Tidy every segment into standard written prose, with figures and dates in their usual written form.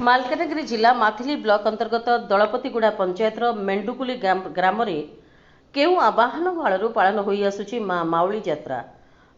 मालकानगिरी जिला माथिली ब्लॉक अंतर्गत दलपतिगुड़ा पंचायतर मेंडुकुली ग्राम केउ आवाहन कालू पालन हो आसुची माँ माउली यात्रा।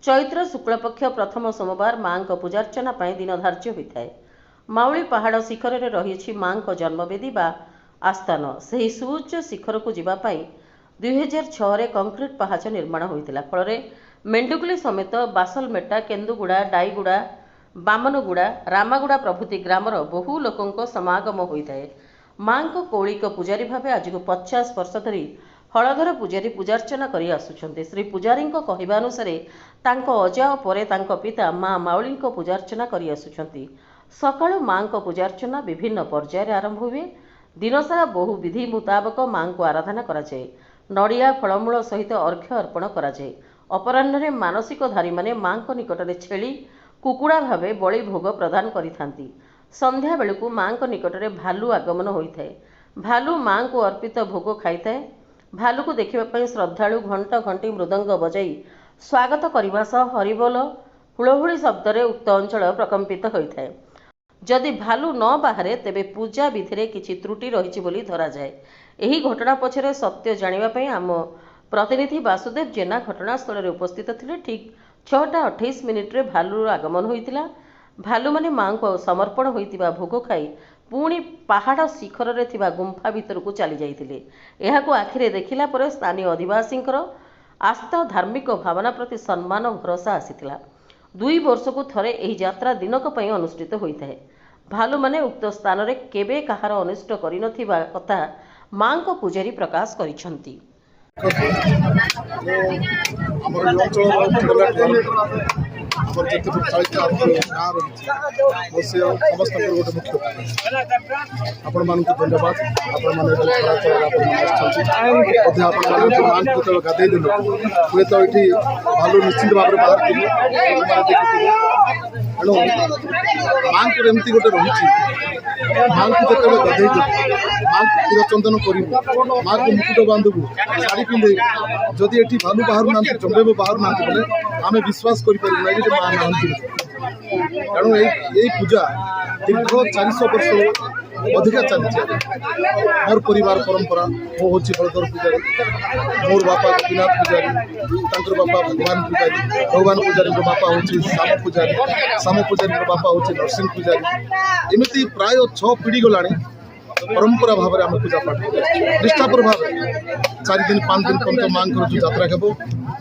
चैत्र शुक्लपक्ष प्रथम सोमवार माँ पूजार्चना दिन धार्य होता है। माउली पहाड़ शिखर में रही माँ जन्मवेदी बा आस्थान। से सुउच्च शिखर को जीवाई 2006 कंक्रीट पहाच निर्माण होता फल मेंडुकुली समेत बासलमेटा, केन्दुगुड़ा, डाईगुड़ा, बामनगुड़ा, रामागुड़ा प्रभृति ग्रामर बहु लोकों समागम होता है। माँ को कौलिक पूजारी भाव आज को 50 वर्ष धरी हलधर पूजारी पूजार्चना कर आसुछन्ते। श्री पूजारी कहवा अनुसार अजा और परे पिता माँ माउली पूजार्चना कर आसुछन्ते। सकाळु माँ को पूजार्चना विभिन्न पर्यायर आरंभ हुए। दिनसारा बहु विधि मुताबक माँ को आराधना कराए। नड़िया फलमूल सहित अर्घ्य अर्पण कराए। अपराह्न मानसिकधारी माने माँ को निकट में छेली कुकुड़ा भावे बलि भोग प्रदान करिथांती। संध्या बेलू माँ को निकट में भालू आगमन होता है। भालू माँ को अर्पित भोग खाई। भालू को देखा श्रद्धालु घंट घंटी मृदंग बजाई स्वागत करने सह हरिबोल हुलहुली शब्द उक्त अंचल प्रकंपित होता है। जदि भालू न बाहरे तेबे पूजा विधि में किसी त्रुटि रही धरा जाए। यही घटना पछरे सत्य जानापी आम प्रतिनिधि वासुदेव जेना घटनास्थल उपस्थित थे। ठीक 6:28 भालू आगमन होता। भालू माने माँ को समर्पण होता भोग खाई पुणी पहाड़ शिखर में थिबा गुंफा भितर को चली जाइतिले। एहाको आखिरे देखिला परे स्थानीय आदिवासी आस्था धार्मिक भावना प्रति सम्मान भरोसा आसीथिला। 2 वर्ष को थरे एही यात्रा दिनक पई अनुष्ठित होता है। भालू माने उक्त स्थान रे केबे कहार अनिष्ट करि नथिबा कथा माँ को पूजारी प्रकाश करिसंती। आपण मान धन्यवाद। गाधे देल हुए तो ये भालू निश्चित भाव में बाहर तेणु माँ को एमती गोटे रही माँ को जो गाधे माँ को क्षीर चंदन करू माँ को मुकुट बांधबू शाढ़ी पिंधे जदि ये भालू बाहर ना जंगल बाहर ना बोले आम विश्वास कर माँ ना तेणु यही पूजा दीर्घ 400 वर्ष अधिका चलती। मोर परिवार परंपरा मो हूँ हलधर पूजारी, मोर बापा गोपीनाथ पूजारी, बापा भगवान पूजारी बापा हूँ श्याम पूजारी बापा हूँ नरसिंह पूजारी। एमती प्राय 6 पीढ़ी गला परंपरा भाव में आम पूजा पाठ निष्ठापर भाव 4 दिन 5 दिन पर्यटन माँ को जो यात्रा हेबो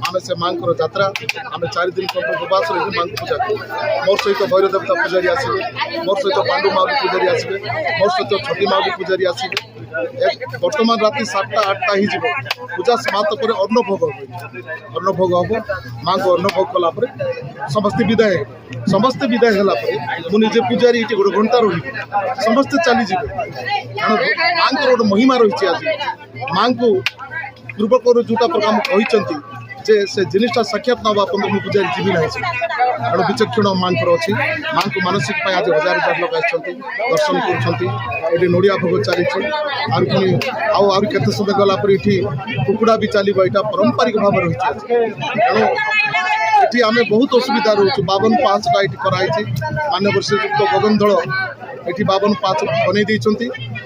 आम से माँ को यात्रा आम 4 दिन पर्यटन उपवास रही माँ को पूजा कर। मोर सहित भैर देवता पूजारी आसवे, मोर सहित पांडु माउली पूजारी आसवे, मोर सहित छठी माउली पूजारी आसवे। बर्तमान राति 7टा 8टा ही जीव पूजा समाप्त पर अन्नभोग हम माँ को अन्नभोग कलापर समस्ते विदाय समस्ते विदाय है मुझे पूजारी ये गोटे घंटा रही समस्ते चलीजे। माँ को गोटे महिमा रही आज माँ को पूर्वक जोटा प्रकार कहते जे से जिनिसटा साक्षात ना मुझे पूजारी जीवी ना तेणु विचक्षण माँ को अच्छी माँ को मानसिक आज हजार लोग दर्शन कर नड़िया भोग चली आउ केते समय गलापर ये कुकुड़ा भी चलो यहाँ पारंपरिक भाव रही तेणु ये आम बहुत असुविधा रोचु। 52 पाँचटा ये कराई मानव श्रीयुक्त गगन दल ये 52 पाँच बन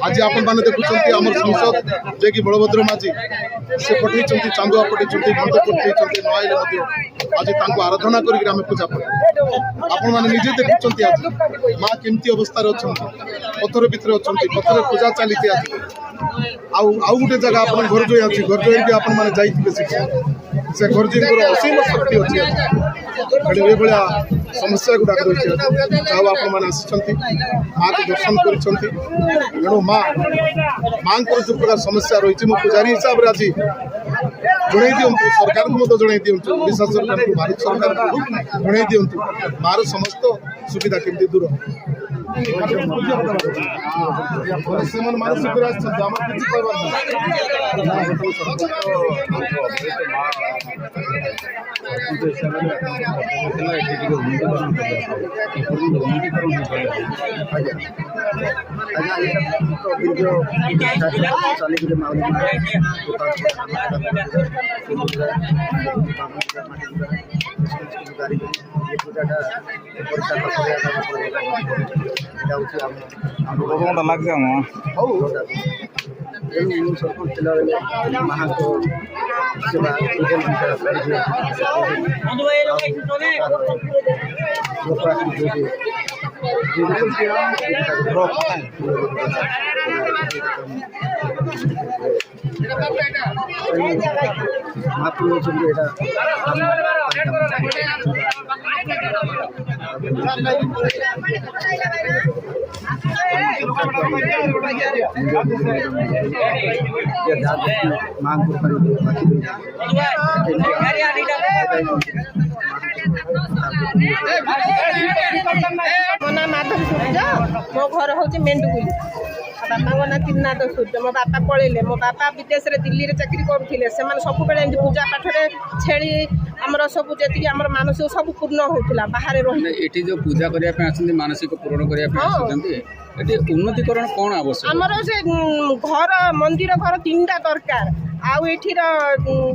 आज आपण मैंने देखुं आम संसद जे कि बलभद्र माझी से पठे चांदुआ पठे घंट पठे नआइले आज आराधना करके पूजा पाठ आपण मैंने निजे देखुं आज माँ केमती अवस्था अच्छा पथर भितर अच्छा पथर पूजा चली आज आउ गोटे जगह आप घर जो अच्छी घर जो भी आपण मैंने जाइए से घर जी असीम शक्ति अच्छी ये भाया समस्या गुड़ाक रही है आप माँ को दर्शन कर माँ को जो प्रकार समस्या रही मो पूजारी हिसाब से आज जड़े दिंतु सरकार को मत जड़े दिंतु ओडिशा सरकार को भारत सरकार को जड़े दिंतु मार समस्त सुविधा केमती दूर मानसिक चली ଗାଡ଼ି ଏ ପୂଜାଟା ପରିଚାଳନା କରିବା ଲାଗିଛି ଆମ ହଉ ତେଣୁ ମୁଁ ସରପଞ୍ଚ ଥିଲାବେଳେ ମାହାଙ୍କ ସେବା ଲୋକ ଆସି ମହାପ୍ରଭୁ ହେଉଛନ୍ତି ଏଇଟା ମାଙ୍କୁ ମୋ ନାଁ ମାଧବ ସୂର୍ଯ୍ୟ, ମୋ ଘର ହେଉଛି ମେଣ୍ଡୁଗୁଲି। ବାପାଙ୍କ ନାଁ ତ୍ରିନାଥ ସୂର୍ଯ୍ୟ। ମୋ ବାପା ପଳେଇଲେ। ମୋ ବାପା ବିଦେଶରେ ଦିଲ୍ଲୀରେ ଚାକିରି କରୁଥିଲେ। ସେମାନେ ସବୁବେଳେ ଏମିତି ପୂଜା ପାଠରେ ଛେଳି ଆମର ସବୁ ଯେତିକି ଆମର ମାନସିକ ସବୁ ପୂର୍ଣ୍ଣ ହେଉଥିଲା ବାହାରେ ରହି। ଏଠି ଯୋଉ ପୂଜା କରିବା ପାଇଁ ଆସନ୍ତି ମାନସିକ ପୂରଣ କରିବା ପାଇଁ ଆସୁଛନ୍ତି, ଏଠି ଉନ୍ନତିକରଣ କ'ଣ ଆବଶ୍ୟକ? ଆମର ସେ ଘର ମନ୍ଦିର ଘର 3ଟା ଦରକାର। ଆଉ ଏଠିର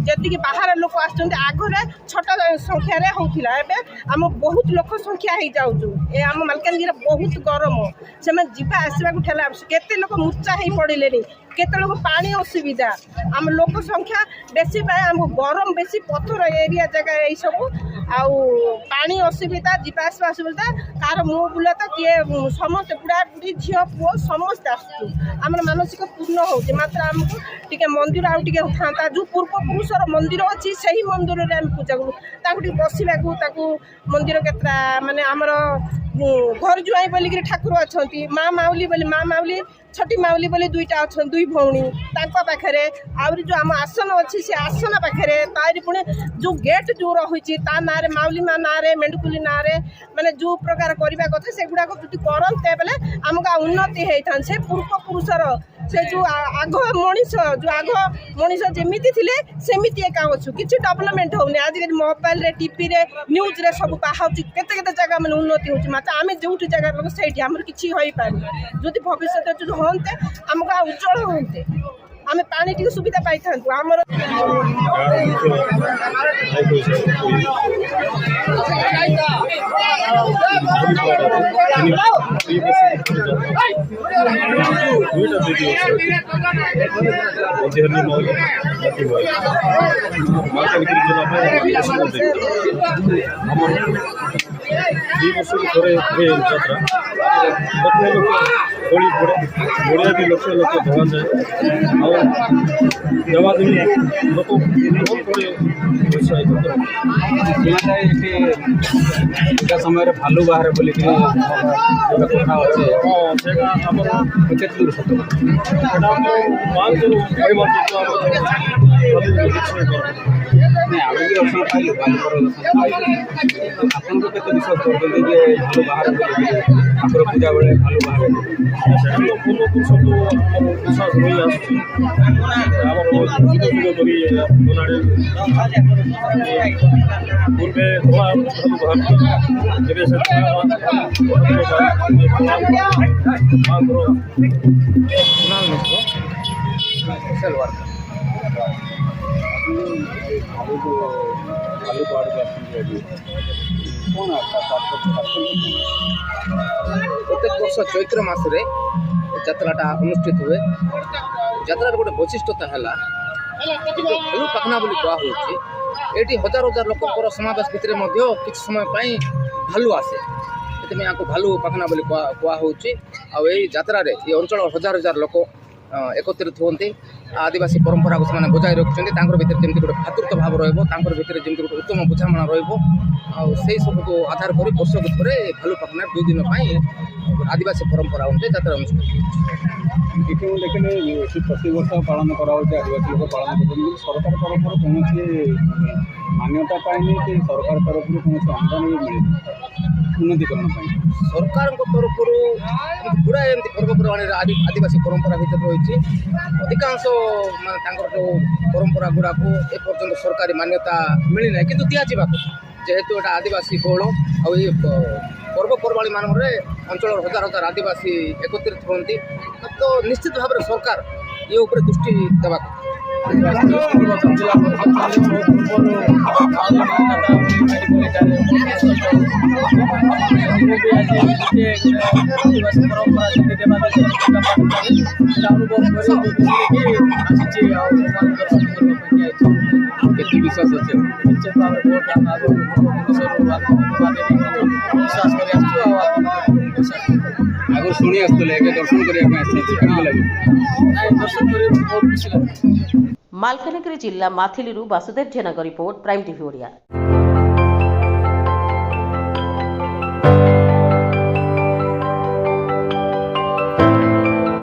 ଯେତିକି ବାହାର ଲୋକ ଆସୁଛନ୍ତି ଆଗରେ ଛୋଟ ସଂଖ୍ୟାରେ ହେଉଥିଲା, ଏବେ ଆମ ବହୁତ ଲୋକ ସଂଖ୍ୟା ହେଇଯାଉଛୁ। ଏ ଆମ ମାଲକାନଗିରିରେ ବହୁତ ଗରମ, ସେମାନେ ଯିବା ଆସିବାକୁ ଠେଲା। କେତେ ଲୋକ ମୂର୍ଚ୍ଛା ହେଇ ପଡ଼ିଲେଣି, କେତେ ଲୋକ ପାଣି ଅସୁବିଧା। ଆମ ଲୋକ ସଂଖ୍ୟା ବେଶୀ ପାଇଁ ଆମକୁ ଗରମ ବେଶୀ, ପଥର ଏରିଆ ଜାଗା ଏଇସବୁ, ଆଉ ପାଣି ଅସୁବିଧା, ଯିବା ଆସିବା ଅସୁବିଧା। କାହାର ମୁଁ ବୁଲେ ତ କିଏ ସମସ୍ତେ ବୁଢ଼ାବୁଢ଼ୀ ଝିଅ ପୁଅ ସମସ୍ତେ ଆସୁଛୁ। ଆମର ମାନସିକ ପୂର୍ଣ୍ଣ ହେଉଛି। ମାତ୍ର ଆମକୁ ଟିକେ ମନ୍ଦିର ଆଉ ଟିକେ ଥାନ୍ତା। ଯେଉଁ ପୂର୍ବପୁରୁଷର ମନ୍ଦିର ଅଛି ସେହି ମନ୍ଦିରରେ ଆମେ ପୂଜା କରୁ। ତାଙ୍କୁ ଟିକେ ବସିବାକୁ, ତାକୁ ମନ୍ଦିର କେତେଟା ମାନେ ଆମର ଘର ଜୁଆଇଁ ବୋଲିକିରି ଠାକୁର ଅଛନ୍ତି। ମା ମାଉଲି ବୋଲି, ମା ମାଉଲି ଛୋଟି ମାଉଲି ବୋଲି 2ଟା ଅଛନ୍ତି, 2 ଭଉଣୀ। ତାଙ୍କ ପାଖରେ ଆହୁରି ଯେଉଁ ଆମ ଆସନ ଅଛି ସେ ଆସନ ପାଖରେ ତାରି ପୁଣି ଯେଉଁ ଗେଟ୍ ଯେଉଁ ରହିଛି ତା ନାଁରେ ମାଉଲି ମା ନାଁରେ ମେଣ୍ଡୁକୁଲି ନାଁରେ ମାନେ ଯେଉଁ ପ୍ରକାର କରିବା କଥା ସେଗୁଡ଼ାକ ଯଦି କରନ୍ତେ ବେଲେ ଆମକୁ ଆଉ ଉନ୍ନତି ହେଇଥାନ୍ତା। ସେ ପୂର୍ବପୁରୁଷର ସେ ଯେଉଁ ଆଗ ମଣିଷ ଯେମିତି ଥିଲେ ସେମିତି ଏକା ଅଛୁ। କିଛି ଡେଭଲପମେଣ୍ଟ ହେଉନି। ଆଜିକାଲି ମୋବାଇଲରେ ଟିଭିରେ ନ୍ୟୁଜ୍ରେ ସବୁ ବାହାରୁଛି କେତେ କେତେ ଜାଗା ମାନେ ଉନ୍ନତି ହେଉଛି। ମାତ୍ର ଆମେ ଯେଉଁଠି ଜାଗାରେ ଲୋକ ସେଇଠି ଆମର କିଛି ହୋଇପାରୁନି। ଯଦି ଭବିଷ୍ୟତରେ ଯଦି ହୁଅନ୍ତେ ଆମକୁ ଆଉ ଉଜ୍ଜଳ ହୁଅନ୍ତେ, ଆମେ ପାଣି ଟିକେ ସୁବିଧା ପାଇଥାନ୍ତୁ। ଆମର ବଢ଼ିଆ ବି ଲକ୍ଷ ଲକ୍ଷ ଧରାଯାଏ। ଆଉ ଦେବାଦେବୀ ଲୋକ ବହୁତ ଗୁଡ଼ିଏ ଉତ୍ସାହିତ ଶୁଣାଯାଏ ଏଠି ପୂଜା ସମୟରେ ଭାଲୁ ବାହାରେ ବୋଲିକି ଗୋଟେ କଥା ଅଛି। ହଁ, ସେଇଟା ଆମର କେତେ ଦୂର ସତ? ସେଇଟା ଆମର ମାଙ୍କର ପରିମାର୍ଜିତ ନାଇଁ, ଆମେ ବି ଦର୍ଶନ ପାଇଲୁ, ଭାଲୁଙ୍କର ଦର୍ଶନ ପାଇଲୁ। ଆପଣଙ୍କୁ କେତେ ବିଶ୍ୱାସ କରୁଛନ୍ତି ଯେ ଭାଲୁ ବାହାରେ ବୋଲିକି ଠାକୁର ପୂଜା ବେଳେ ଭାଲୁ ବାହାରେ? ସେଇଟା ତ ପୂର୍ବପୁରୁଷଠୁ ଆମର ବିଶ୍ୱାସ ରହି ଆସୁଛି। ଆମର ଯୁଗ ଯୁଗ ଧରି ଗଲାଣି। ପୂର୍ବେ ଧଳା ଭାଲୁ ବାହାରୁଥିଲା, ଏବେ ସେ ପ୍ରତ୍ୟେକ ବର୍ଷ ଚୈତ୍ର ମାସରେ ଯାତ୍ରାଟା ଅନୁଷ୍ଠିତ ହୁଏ। ଯାତ୍ରାର ଗୋଟେ ବୈଶିଷ୍ଟ୍ୟତା ହେଲା ଭାଲୁ ପାଖନା ବୋଲି କୁହାହେଉଛି। ଏଠି ହଜାର ହଜାର ଲୋକଙ୍କର ସମାବେଶ ଭିତରେ ମଧ୍ୟ କିଛି ସମୟ ପାଇଁ ଭାଲୁ ଆସେ, ସେଥିପାଇଁ ୟାକୁ ଭାଲୁ ପାଖନା ବୋଲି କୁହାହେଉଛି। ଆଉ ଏଇ ଯାତ୍ରାରେ ଏ ଅଞ୍ଚଳର ହଜାର ହଜାର ଲୋକ ଏକତ୍ରିତ ହୁଅନ୍ତି। ଆଦିବାସୀ ପରମ୍ପରାକୁ ସେମାନେ ବଜାୟ ରଖୁଛନ୍ତି। ତାଙ୍କର ଭିତରେ ଯେମିତି ଗୋଟେ ଭାତୃତ୍ୱ ଭାବ ରହିବ, ତାଙ୍କର ଭିତରେ ଯେମିତି ଗୋଟେ ଉତ୍ତମ ବୁଝାମଣା ରହିବ। ଆଉ ସେଇ ସବୁକୁ ଆଧାର କରି ବର୍ଷକୁ ଥରେ ଭାଲୁ ପାଖନା 2 ଦିନ ପାଇଁ ଆଦିବାସୀ ପରମ୍ପରା ଅନୁଯାୟୀ ଯାତ୍ରା ଅନୁଷ୍ଠିତ ହେଉଛି। ଏଠି ମୁଁ ଦେଖିଲି ଏଠି ପ୍ରତିବର୍ଷ ପାଳନ କରାହେଉଛି, ଆଦିବାସୀ ଲୋକ ପାଳନ କରୁଛନ୍ତି। ସରକାର ତରଫରୁ କୌଣସି ମାନ୍ୟତା ପାଇନି କି ସରକାର ତରଫରୁ କୌଣସି ଅନୁଦାନ ବି ମିଳିନି ଉନ୍ନତିକରଣ ପାଇଁ। ସରକାରଙ୍କ ତରଫରୁ ଗୁଡ଼ାଏ ଏମିତି ପର୍ବପର୍ବାଣିରେ ଆଦିବାସୀ ପରମ୍ପରା ଭିତରେ ରହିଛି। ଅଧିକାଂଶ ମାନେ ତାଙ୍କର ଯେଉଁ ପରମ୍ପରା ଗୁଡ଼ାକୁ ଏପର୍ଯ୍ୟନ୍ତ ସରକାରୀ ମାନ୍ୟତା ମିଳିନାହିଁ, କିନ୍ତୁ ଦିଆଯିବା କଥା। ଯେହେତୁ ଏଇଟା ଆଦିବାସୀ ବହୁଳ, ଆଉ ଏହି ପର୍ବପର୍ବାଣି ମାନଙ୍କରେ ଅଞ୍ଚଳର ହଜାର ହଜାର ଆଦିବାସୀ ଏକତ୍ରିତ ହୁଅନ୍ତି, ତ ନିଶ୍ଚିତ ଭାବରେ ସରକାର ଏ ଉପରେ ଦୃଷ୍ଟି ଦେବା କଥା। ବି ଆଜି ନିଜେ ଆଦିବାସୀ ପରମ୍ପରା ଯେତେ ଦେବାଦେବୀ ପୂଜା ପାଠ କରି ସେଟା ଅନୁଭବ କରି ବୁଝିକି ଆସିଛି ଆଉ ଭଗବାନ ଦର୍ଶନ କରିବା ପାଇଁ ଆଇଛି। କେତେ ବିଶ୍ୱାସ ଅଛି? ନିଶ୍ଚିତ ଭାବରେ ବହୁତ ଆମେ ଆଗରୁ ଭୁବନେଶ୍ୱରରୁ ଦେବାଦେବୀ ବିଶ୍ୱାସ କରି ଆସିଛୁ ଆଉ ବିଶ୍ୱାସ ଆଗରୁ ଶୁଣି ଆସୁଥିଲେ, ଏବେ ଦର୍ଶନ କରିବା ପାଇଁ ଆସିଛନ୍ତି, କେମିତି ଲାଗୁଛି? ନାଇଁ ଦର୍ଶନ କରି ବହୁତ ଖୁସି ଲାଗୁଛି। ମାଲକାନଗିରି ଜିଲ୍ଲା ମାଥିଲିରୁ ବାସୁଦେବ ଜେନାଙ୍କ ରିପୋର୍ଟ, ପ୍ରାଇମ୍ ଟିଭି ଓଡ଼ିଆ।